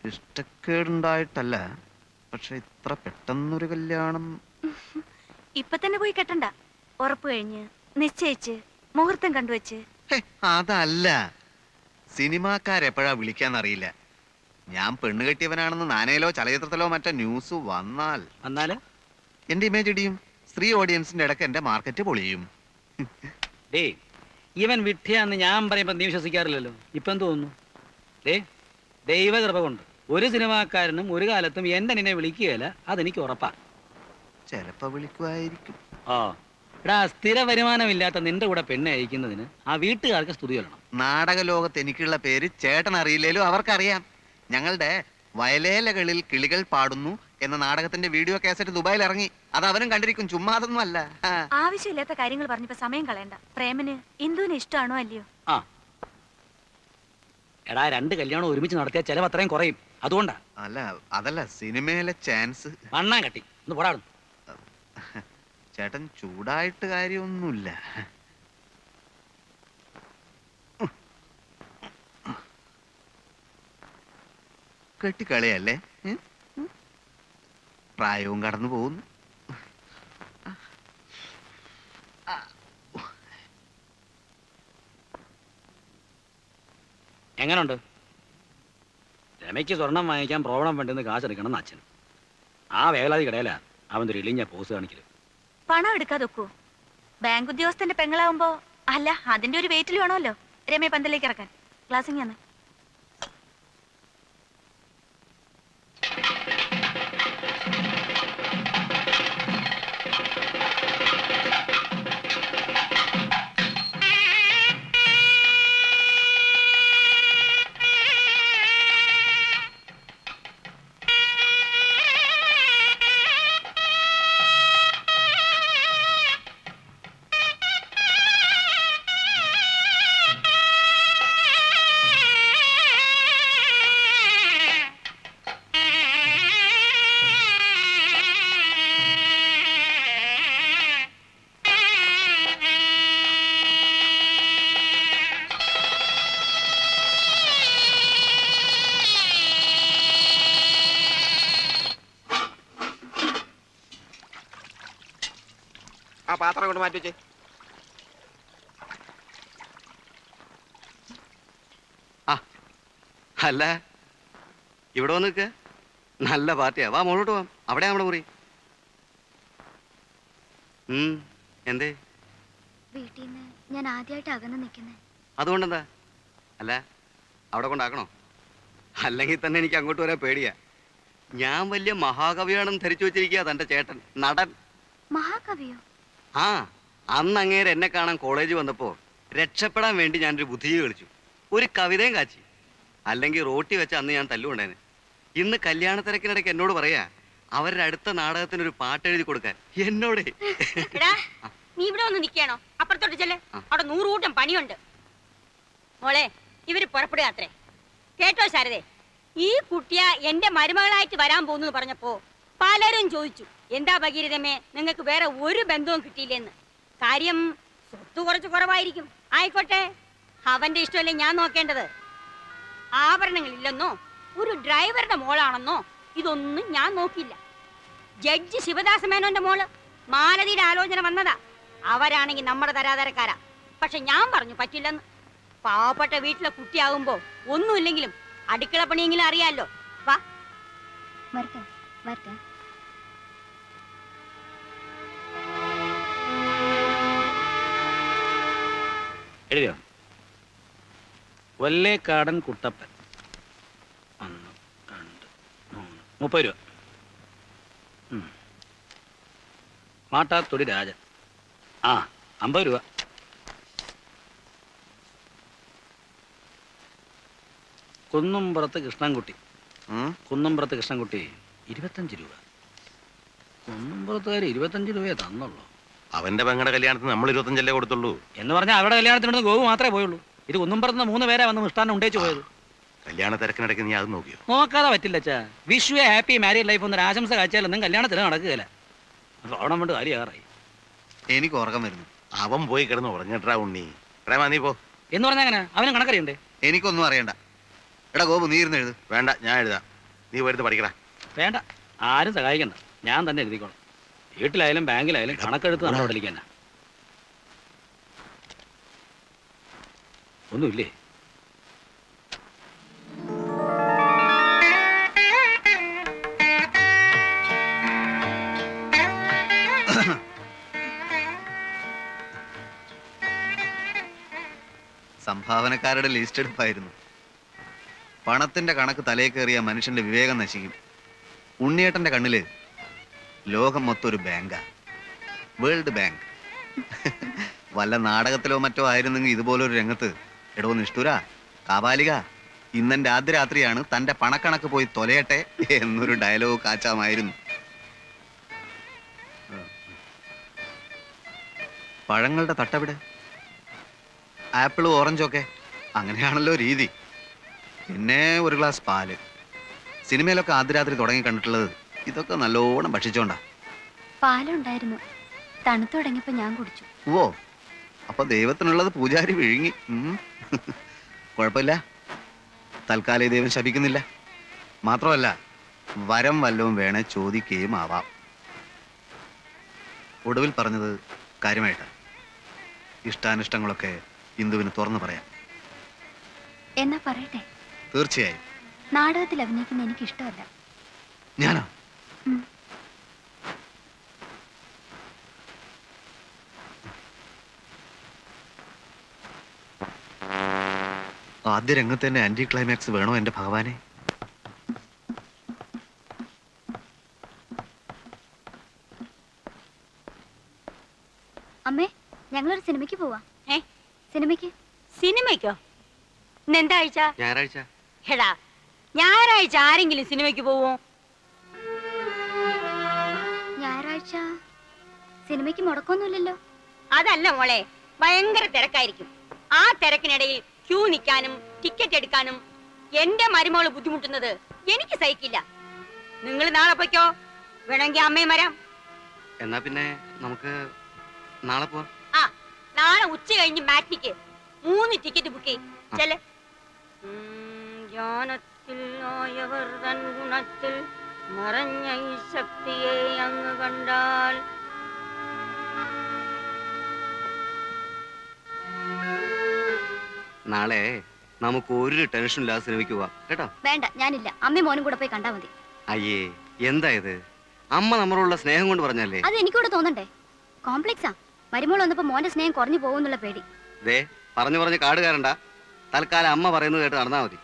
ഇഷ്ടക്കേടുണ്ടായിട്ടല്ല, പക്ഷെ ഇത്ര പെട്ടെന്നൊരു കല്യാണം. ഇപ്പൊ തന്നെ പോയി കെട്ടണ്ട. ഉറപ്പ് കഴിഞ്ഞ് നിശ്ചയിച്ച് മുഹൂർത്തം കണ്ടുവച്ച്. അതല്ല, സിനിമാക്കാരെപ്പോഴാ വിളിക്കാന്നറിയില്ല. ഞാൻ പെണ്ണ് കെട്ടിയവനാണെന്ന് നാനയിലോ ചലച്ചിത്രത്തിലോ മറ്റോ ന്യൂസ് വന്നാൽ എന്റെ ഇമേജ് ഇടിയും. സ്ത്രീ ഓഡിയൻസിന്റെ ഇടയ്ക്ക് എന്റെ മാർക്കറ്റ് പൊളിയും. ഇവൻ വിട്ടിയാന്ന് ഞാൻ പറയുമ്പോ നീ വിശ്വസിക്കാറില്ലല്ലോ. ഇപ്പൊ എന്ത് തോന്നുന്നു? ദൈവകൃപ കൊണ്ട് ഒരു സിനിമാക്കാരനും ഒരു കാലത്തും എന്റെ നിന്നെ വിളിക്കുകയല്ല, അതെനിക്ക് ഉറപ്പാ. ചിലപ്പോ വിളിക്കുമായിരിക്കും. എടാ, സ്ഥിര വരുമാനമില്ലാത്ത നിന്റെ കൂടെ പെണ്ണെ അയക്കുന്നതിന് ആ വീട്ടുകാർക്ക് സ്തുതി കൊള്ളണം. നാടക ലോകത്ത് എനിക്കുള്ള പേര് ചേട്ടൻ അറിയില്ലേലും അവർക്കറിയാം. ഞങ്ങളുടെ വയലേലകളിൽ കിളികൾ പാടുന്നു എന്ന നാടകത്തിന്റെ വീഡിയോ കാസറ്റ് ദുബായിൽ ഇറങ്ങി. അത് അവനും കണ്ടിരിക്കും, ചുമ്മാ അതൊന്നും അല്ല. ആവശ്യമില്ലാത്ത കാര്യങ്ങൾ പറഞ്ഞപ്പോ സമയം കളയണ്ട. പ്രേമന് ഇന്ദുവിന് ഇഷ്ടമാണോ അല്ലയോ? എടാ, 2 കല്യാണം ഒരുമിച്ച് നടത്തിയ ചെലവ് അത്രയും കുറയും. അതുകൊണ്ടാ. അതല്ല, സിനിമയിലെ ചാൻസ്. മണ്ണാൻ കട്ടി ഒന്ന് പോടാടും. ചേട്ടൻ ചൂടായിട്ട് കാര്യമൊന്നുമില്ല. കെട്ടിക്കളിയല്ലേ, പ്രായവും കടന്നു പോകുന്നു. എങ്ങനുണ്ട്? രമയ്ക്ക് സ്വർണം വാങ്ങിക്കാൻ പ്രോബ്ലം വേണ്ടെന്ന് കാശെടുക്കണം എന്ന് അച്ഛൻ. ആ വേലാതി കടയിലാ അവൻ ഒരു ഇളിഞ്ഞ പോസ് കാണിക്കല്. പണം എടുക്കാതെ വെക്കൂ. ബാങ്ക് ഉദ്യോഗസ്ഥന്റെ പെങ്ങളാവുമ്പോ അല്ല, അതിന്റെ ഒരു വെയിറ്റിൽ വേണമല്ലോ രമയെ പന്തലേക്ക് ഇറക്കാൻ. ക്ലാസ്സിങ് ആണ്. ആ പാത്രം കൊണ്ട് മാറ്റി വെച്ചേ. അല്ല, ഇവിടെ വന്ന് നിൽക്കുക. നല്ല പാർട്ടിയാ. വാ, മുകളോട്ട് പോവാം. അവിടെ നമ്മുടെ മുറി. എന്തേ? വീട്ടിൽ നിന്ന് ഞാൻ ആദ്യമായിട്ട് അകന്ന് നിൽക്കുന്നേ. അതുകൊണ്ടെന്താ? അല്ല, അവിടെ കൊണ്ടാക്കണോ? അല്ലെങ്കിൽ തന്നെ എനിക്ക് അങ്ങോട്ട് വരാൻ പേടിയാ. ഞാൻ വലിയ മഹാകവിയാണെന്ന് ധരിച്ചു വെച്ചിരിക്കുക തന്റെ ചേട്ടൻ, നടൻ. മഹാകവിയോ? അന്ന് അങ്ങേര് എന്നെ കാണാൻ കോളേജ് വന്നപ്പോ രക്ഷപ്പെടാൻ വേണ്ടി ഞാനൊരു ബുദ്ധിജീവി കളിച്ചു, ഒരു കവിതയും കാച്ചി. അല്ലെങ്കിൽ റോട്ടി വെച്ച അന്ന് ഞാൻ തല്ലുകൊണ്ടേനെ. ഇന്ന് കല്യാണ തിരക്കിനിടയ്ക്ക് എന്നോട് പറയാ അവരുടെ അടുത്ത നാടകത്തിനൊരു പാട്ട് എഴുതി കൊടുക്കാൻ. എന്നോട് നീ ഇവിടെ ഒന്ന് നിൽക്കണോ? അപ്പുറത്തോട്ട് ചെല്ല്, അവിടെ 100 കൂട്ടം പണിയുണ്ട്. മോളെ, ഇവര് പുറപ്പെടുകയാത്രേ. കേട്ടോ ശാരദേ, ഈ കുട്ടിയ എന്റെ മരുമകളായിട്ട് വരാൻ പോകുന്നു പറഞ്ഞപ്പോ പലരും ചോദിച്ചു, എന്താ ഭഗീരഥമേ നിങ്ങൾക്ക് വേറെ ഒരു ബന്ധവും കിട്ടിയില്ലെന്ന്. കാര്യം സ്വത്ത് കുറച്ച് കുറവായിരിക്കും. ആയിക്കോട്ടെ, അവന്റെ ഇഷ്ടമല്ലേ ഞാൻ നോക്കേണ്ടത്. ആഭരണങ്ങളില്ലെന്നോ ഒരു ഡ്രൈവറുടെ മോളാണെന്നോ ഇതൊന്നും ഞാൻ നോക്കില്ല. ജഡ്ജി ശിവദാസ മേനോന്റെ മോള് മാലതിയുടെ ആലോചന വന്നതാ. അവരാണെങ്കിൽ നമ്മുടെ തരാതരക്കാരാ. പക്ഷെ ഞാൻ പറഞ്ഞു പറ്റില്ലെന്ന്. പാവപ്പെട്ട വീട്ടിലെ കുട്ടിയാകുമ്പോ ഒന്നുമില്ലെങ്കിലും അടുക്കള പണിയെങ്കിലും അറിയാലോ. വാ വരട്ടെ വരട്ടെ. എഴുതിയോ? വല്ലേക്കാടൻ കുട്ടപ്പൻ 1 2 3 30 രൂപ. മാട്ടാത്തൊടി രാജൻ 50 രൂപ. കുന്നുംപുറത്ത് കൃഷ്ണൻകുട്ടി 25 രൂപ. കുന്നുംപുറത്തുകാർ 25 രൂപയെ തന്നുള്ളൂ. അവന്റെ പെങ്ങളുടെ കല്യാണത്തിന് നമ്മൾ 25 കൊടുത്തുള്ളൂ എന്ന് പറഞ്ഞാൽ അവരുടെ കല്യാണത്തിനോട് ഗോവു മാത്രമേ പോയുള്ളൂ. ഇത് കുന്നുംപുറത്ത് 3 പേരെ വന്ന് മിഷ്ടാനം ഉണ്ടേച്ചു പോയത്. കല്യാണ തിരക്കിനിടയ്ക്ക് നീ അത് നോക്കിയോ? നോക്കാതെ പറ്റില്ല അച്ഛാ. വിഷു ഹാപ്പി മാരീഡ് ലൈഫ് എന്നൊരു ആശംസ കാഴ്ചയാലൊന്നും കല്യാണത്തിന് നടക്കുകയില്ല. ഓണം കൊണ്ട് കാര്യമായി. എനിക്ക് ഉറക്കം വരുന്നു. അവൻ പോയി കിടന്ന് ഉറങ്ങിട്ടാ ഉണ്ണി. പ്രേമ നീ പോ. എന്ന് പറഞ്ഞാൽ അങ്ങനെ അവനും കണക്കറിയണ്ടേ? എനിക്കൊന്നും അറിയണ്ട. എടാ ഗോപു, നീ ഇരുന്ന് എഴുത്. വേണ്ട, ഞാൻ എഴുതാം. നീ വരുത്ത് പഠിക്കടാ. വേണ്ട, ആരും സഹായിക്കണ്ട, ഞാൻ തന്നെ എഴുതിക്കോളാം. വീട്ടിലായാലും ബാങ്കിലായാലും കണക്കെടുത്ത് നമ്മൾ പഠിക്കാനാ. ഒന്നുമില്ലേ? സംഭാവനക്കാരുടെ ലിസ്റ്റ് എടുപ്പായിരുന്നു. പണത്തിന്റെ കണക്ക് തലേ കയറിയ മനുഷ്യന്റെ വിവേകം നശിക്കും. ഉണ്ണിയേട്ടന്റെ കണ്ണില് ലോകം മൊത്തം ഒരു ബാങ്കാ, വേൾഡ് ബാങ്ക്. വല്ല നാടകത്തിലോ മറ്റോ ആയിരുന്നെങ്കിൽ ഇതുപോലൊരു രംഗത്ത് എടോ നിഷ്ഠുര കാപാലിക, ഇന്നെന്റെ ആദ്യ രാത്രിയാണ്, തന്റെ പണക്കണക്ക് പോയി തൊലയട്ടെ എന്നൊരു ഡയലോഗ് കാച്ചാമായിരുന്നു. പഴങ്ങളുടെ തട്ടവിടെ, ആപ്പിളും ഓറഞ്ചും ഒക്കെ അങ്ങനെയാണല്ലോ രീതി. പിന്നെ ഒരു ഗ്ലാസ് പാല്. സിനിമയിലൊക്കെ ആദ്യ രാത്രി തുടങ്ങി കണ്ടിട്ടുള്ളത് ഇതൊക്കെ നല്ലോണം ഭക്ഷിച്ചോണ്ടാ. പാലുണ്ടായിരുന്നു, തണുത്തു തുടങ്ങിയപ്പോ ഞാൻ കുടിച്ചു. ഓ, അപ്പൊ ദൈവത്തിനുള്ളത് പൂജാരി വിഴുങ്ങി. കുഴപ്പമില്ല, തൽക്കാലം ഈ ദൈവം ശപിക്കുന്നില്ല. മാത്രമല്ല വരം വല്ലവും വേണേ ചോദിക്കുകയും ആവാം. ഒടുവിൽ പറഞ്ഞത് കാര്യമായിട്ടാണ്. ഇഷ്ടാനിഷ്ടങ്ങളൊക്കെ ഇന്ദുവിന് തുറന്നു പറയാം. എന്നാ പറയട്ടെ, തീർച്ചയായും. നാടകത്തിൽ അഭിനയിക്കുന്ന എനിക്ക് ഇഷ്ടമല്ല. ഞാനോ? ഉം. ആദ്യ രംഗത്ത് തന്നെ ആന്റി ക്ലൈമാക്സ് വേണോ എന്റെ ഭഗവാനെ? അമ്മേ, ഞങ്ങളൊരു സിനിമയ്ക്ക് പോവാ. ഏ? സിനിമയ്ക്ക്. സിനിമയ്ക്കോ? ഇന്നെന്താ ആഴ്ച? ഞായറാഴ്ച. എടാ, ഞായറാഴ്ച ആരെങ്കിലും സിനിമയ്ക്ക് പോവോ? ഞായറാഴ്ച സിനിമയ്ക്ക് മുടക്കൊന്നുമില്ലല്ലോ. അതല്ല മോളെ, ഭയങ്കര തിരക്കായിരിക്കും. ആ തിരക്കിനിടയിൽ ക്യൂ നിൽക്കാനും ടിക്കറ്റ് എടുക്കാനും എന്റെ മരുമോള് ബുദ്ധിമുട്ടുന്നത് എനിക്ക് സഹിക്കില്ല. നിങ്ങൾ നാളെ പൊയ്ക്കോ, വേണമെങ്കിൽ അമ്മയും വരാം. എന്നാ പിന്നെ നമുക്ക് നാളെ പോവാം. ആ, നാളെ ഉച്ച കഴിഞ്ഞ് മാറ്റിക്ക് 3 ടിക്കറ്റ് ബുക്ക് ചെയ്യും. ചെല്. ജ്ഞാനത്തിൽ ആയവർ തൻ ഗുണത്തിൽ മറഞ്ഞ ഈ ശക്തിയെ അങ്ങ് കണ്ടാൽ. നാളെ നമുക്ക് ഒരു ടെൻഷൻ ഇല്ലാതെ സിനിമയ്ക്ക് പോവാം കേട്ടോ. വേണ്ട, ഞാനില്ല. അമ്മയും മോനും കൂടെ പോയി കണ്ടാ മതി. അയ്യേ, എന്താ ഇത്? അമ്മ നമ്മളോടുള്ള സ്നേഹം കൊണ്ട് പറഞ്ഞല്ലേ. അത് എനിക്കൂടെ തോന്നണ്ടേ? കോംപ്ലക്സാ. മരുമോൾ വന്നപ്പോ മോന്റെ സ്നേഹം കുറഞ്ഞു പോകുന്നുള്ള പേടി. ദേ, പറഞ്ഞു കാട് കയറണ്ട. തൽക്കാലം അമ്മ പറയുന്നത് കേട്ട് നടന്നാ മതി.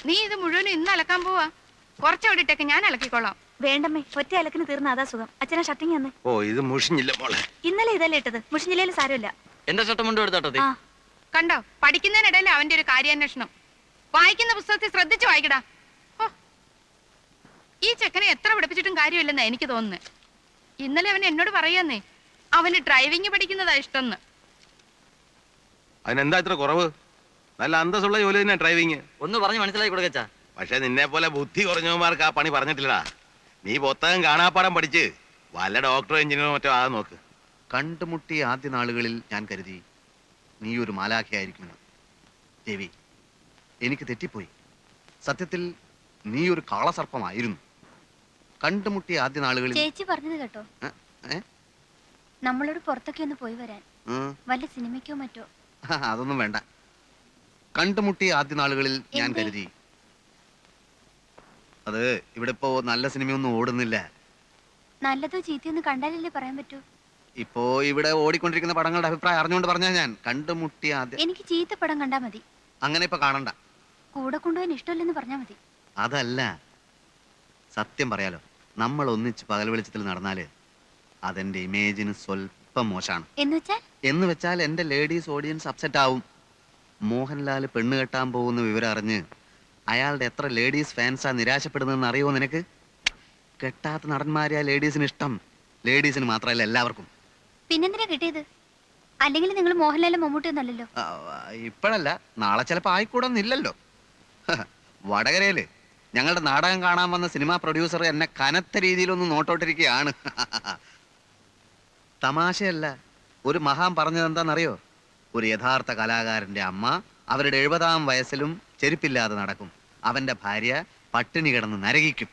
നീ ഇത് മുഴുവനും ഇന്ന് അലക്കാൻ പോവാ? കുറച്ചവിടെ ഇട്ടേക്ക്, ഞാൻ അലക്കിക്കോളാം. വേണ്ടമ്മേ, ഒറ്റ അലക്കിന് തീർന്ന അതാ സുഖം. അച്ഛനാ ഷർട്ടിങ് തന്നെ. ഓ, ഇത് മുഷിഞ്ഞില്ല മോളെ. ഇന്നലെ ഇതല്ലേ ഇട്ടത്, മുഷിഞ്ഞില്ലേലും സാരമില്ല. എന്റെ ഷർട്ട് മുണ്ടും എടുത്തോട്ടെ. ആ, കണ്ടോ, പഠിക്കുന്നതിനിടയിൽ അവന്റെ ഒരു കാര്യാന്വേഷണം. വായിക്കുന്ന പുസ്തകത്തിൽ ശ്രദ്ധിച്ചു വായിക്കടാ. ഓ, ഈ ചെക്കനെ എത്ര പഠിപ്പിച്ചിട്ടും കാര്യമില്ലെന്നാ എനിക്ക് തോന്നുന്നത്. ഇന്നലെ അവൻ എന്നോട് പറയാന്നേ, അവന് ഡ്രൈവിംഗ് പഠിക്കുന്നതാ ഇഷ്ടംന്ന്. അതിനെന്താ ഇത്ര കുറവ്? നല്ല അന്തസ്സുള്ള ജോലി തന്നെ ഡ്രൈവിങ്. ഒന്ന് പറഞ്ഞ് മനസ്സിലാക്കി കൊടുക്കച്ചാ. പക്ഷെ നിന്നെ പോലെ ബുദ്ധി കുറഞ്ഞവന്മാർക്ക് ആ പണി പറഞ്ഞിട്ടില്ലടാ. നീ പുസ്തകം കാണാപ്പാടം പഠിച്ച് വല്ല ഡോക്ടറോ എഞ്ചിനീയറോ മറ്റോ ആ നോക്ക്. കണ്ടുമുട്ടിയ ആദ്യ നാളുകളിൽ ഞാൻ കരുതി നീ ഒരു മാലാഖയായിരിക്കുമെന്ന്. ദേവി, എനിക്ക് തെറ്റിപ്പോയി. സത്യത്തിൽ നീ ഒരു കാളസർപ്പമായിരുന്നു. കണ്ടുമുട്ടിയ ആദ്യ നാളുകളിൽ ചേച്ചി പറഞ്ഞത് കേട്ടോ, നമ്മളോട് പുറത്തൊക്കെ ഒന്ന് പോയി വരാൻ. വല്ല സിനിമയ്ക്കോ മറ്റോ. അതൊന്നും വേണ്ട. കണ്ടുമുട്ടിയ ആദ്യ നാളുകളിൽ ഞാൻ എന്തേ? കരുതി അത് ഇവിടെ ഇപ്പോ നല്ല സിനിമയൊന്നും ഓടുന്നില്ല. നല്ലതോ ചീത്തയൊന്നും കണ്ടാലല്ലേ പറയാൻ പറ്റൂ. ഇപ്പോ ഇവിടെ ഓടിക്കൊണ്ടിരിക്കുന്ന പടങ്ങളുടെ അഭിപ്രായം അറിഞ്ഞുകൊണ്ട് പറഞ്ഞാ ഞാൻ കണ്ടുമുട്ടിയ ആദ്യ. എനിക്ക് ചീത്ത പടം കണ്ടാ മതി. അങ്ങനെ ഇപ്പൊ കാണണ്ട. കൂടെ കൊണ്ടുപോകാൻ ഇഷ്ടമല്ലെന്ന് പറഞ്ഞാ മതി. അതല്ല, സത്യം പറയാലോ, നമ്മൾ ഒന്നിച്ച് പകൽ വെളിച്ചത്തിൽ നടന്നാല് അതെന്റെ ഇമേജിന് സ്വല്പം മോശമാണ്. എന്ന് വെച്ചാൽ എന്റെ ലേഡീസ് ഓഡിയൻസ് അപ്സെറ്റ് ആവും. മോഹൻലാൽ പെണ്ണ് കെട്ടാൻ പോകുന്ന വിവരം അറിഞ്ഞ് അയാളുടെ എത്ര ലേഡീസ് ഫാൻസാ നിരാശപ്പെടുന്നതെന്ന് അറിയുമോ നിനക്ക്? കെട്ടാത്ത നടന്മാരെ ആ ലേഡീസിന് ഇഷ്ടം. ലേഡീസിന് മാത്രമല്ല, എല്ലാവർക്കും. പിന്നെന്തിനാ കിട്ടിയത്? അല്ലെങ്കിൽ നിങ്ങൾ മോഹൻലാലും മമ്മൂട്ടി ഒന്നല്ലല്ലോ. ഇപ്പോഴല്ല, നാളെ ചിലപ്പോ ആയിക്കൂടൊന്നില്ലല്ലോ. വടകരയില് ഞങ്ങളുടെ നാടകം കാണാൻ വന്ന സിനിമാ പ്രൊഡ്യൂസർ എന്നെ കനത്ത രീതിയിലൊന്ന് നോട്ടോട്ടിരിക്കുകയാണ്. തമാശയല്ല, ഒരു മഹാൻ പറഞ്ഞത് എന്താണെന്നറിയോ? ഒരു യഥാർത്ഥ കലാകാരന്റെ അമ്മ അവരുടെ 70-ാം വയസ്സിലും ചെരുപ്പില്ലാതെ നടക്കും. അവന്റെ ഭാര്യ പട്ടിണി കിടന്ന് നരകിക്കും.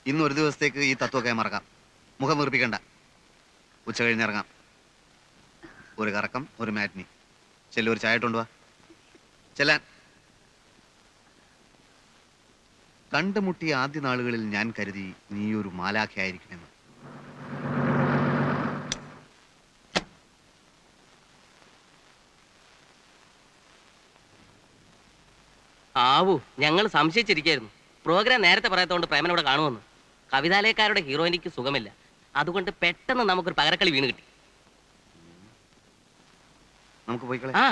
ഇന്ന് ഒരു ദിവസത്തേക്ക് ഈ തത്വമൊക്കെ മറക്കാം. മുഖം വീർപ്പിക്കണ്ട. ഉച്ച കഴിഞ്ഞിറങ്ങാം. ഒരു കറക്കം, ഒരു മാറ്റിനി. ചെല്ലു, ഒരു ചായ ഇട്ടുകൊണ്ടുവാ. ചെല്ലാൻ. കണ്ടുമുട്ടിയ ആദ്യ നാളുകളിൽ ഞാൻ കരുതി നീ ഒരു മാലാഖയായിരിക്കുമെന്ന്. ആവൂ, ഞങ്ങൾ സംശയിച്ചിരിക്കായിരുന്നു. പ്രോഗ്രാം നേരത്തെ പറയാത്തതുകൊണ്ട് പ്രേമൻ ഇവിടെ കാണുമെന്ന്. കവിതാലയക്കാരുടെ ഹീറോയിനിക്ക് സുഖമില്ല, അതുകൊണ്ട് പെട്ടെന്ന് നമുക്കൊരു പകരക്കളി വീണ് കിട്ടി. നമുക്ക് പോയിക്കളെ. ആ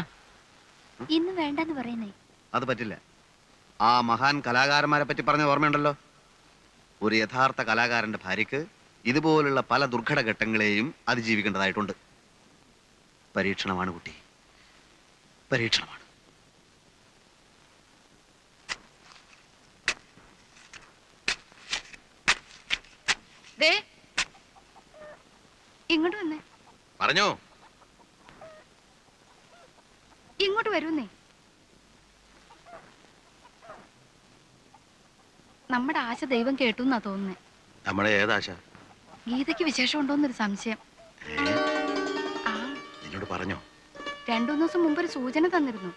ഇന്ന് വേണ്ടെന്ന് പറയുന്നേ. അത് പറ്റില്ല. ആ മഹാൻ കലാകാരന്മാരെ പറ്റി പറഞ്ഞ ഓർമ്മയുണ്ടല്ലോ. ഒരു യഥാർത്ഥ കലാകാരന്റെ ഭാര്യയ്ക്ക് ഇതുപോലുള്ള പല ദുർഘട ഘട്ടങ്ങളെയും അതിജീവിക്കേണ്ടതായിട്ടുണ്ട്. പരീക്ഷണമാണ് കുട്ടി, പരീക്ഷണമാണ്. ദേ ഇങ്ങോട്ട് വന്നേ. പറഞ്ഞോ. ഇങ്ങോട്ട് വരുന്നേ. നമ്മുടെ ആശ ദൈവം കേട്ടു എന്നാ തോന്നുന്നേ. നമ്മുടെ ഏതാശ? ഗീതയ്ക്ക് വിശേഷം ഉണ്ടോന്നൊരു സംശയം. ആ നിന്നോട് പറഞ്ഞോ? 2-3 ദിവസം മുമ്പ് ഒരു സൂചന തന്നിരുന്നു.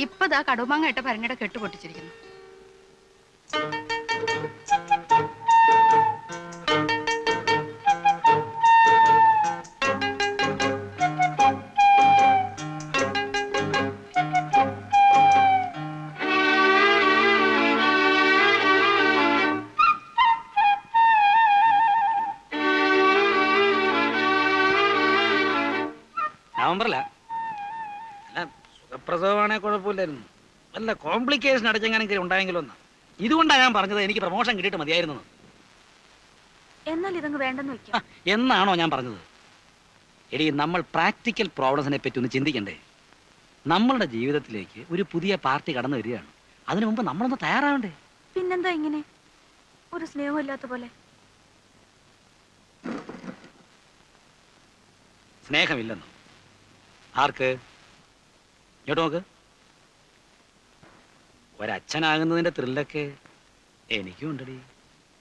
ഇപ്പതാ കടുമാങ്ങ ഇട്ട ഭരണിയുടെ കെട്ട് പൊട്ടിച്ചിരിക്കുന്നു. നവംബറില അല്ല, സുഖപ്രസവമാണെ കുഴപ്പമില്ലായിരുന്നു. വല്ല കോംപ്ലിക്കേഷൻ അടച്ചെങ്ങനെ ഉണ്ടായെങ്കിലും ഒന്ന്. ഇതുകൊണ്ടാണ് ഞാൻ പറഞ്ഞത് എനിക്ക് പ്രൊമോഷൻ കിട്ടിയിട്ട് മതിയായിരുന്നു. എന്നാൽ ഇതങ്ങ് വേണ്ടെന്ന് വെക്കാം. എന്നാണോ ഞാൻ പറഞ്ഞത്? എടി, നമ്മൾ പ്രാക്ടിക്കൽ പ്രോബ്ലംസിനെ പറ്റി ഒന്ന് ചിന്തിക്കണ്ടേ? നമ്മളുടെ ജീവിതത്തിലേക്ക് ഒരു പുതിയ പാർട്ടി കടന്നു വരികയാണ്. അതിനു മുമ്പ് നമ്മളൊന്ന് തയ്യാറാവണ്ടേ? പിന്നെന്താ ഇങ്ങനെ ഒരു സ്നേഹമില്ലാത്ത പോലെ? സ്നേഹമില്ലെന്നോ? ആർക്ക്? ഇങ്ങോട്ട് നോക്ക്. ഒരച്ഛനാകുന്നതിന്റെ ത്രില്ലൊക്കെ എനിക്കും ഉണ്ടടി.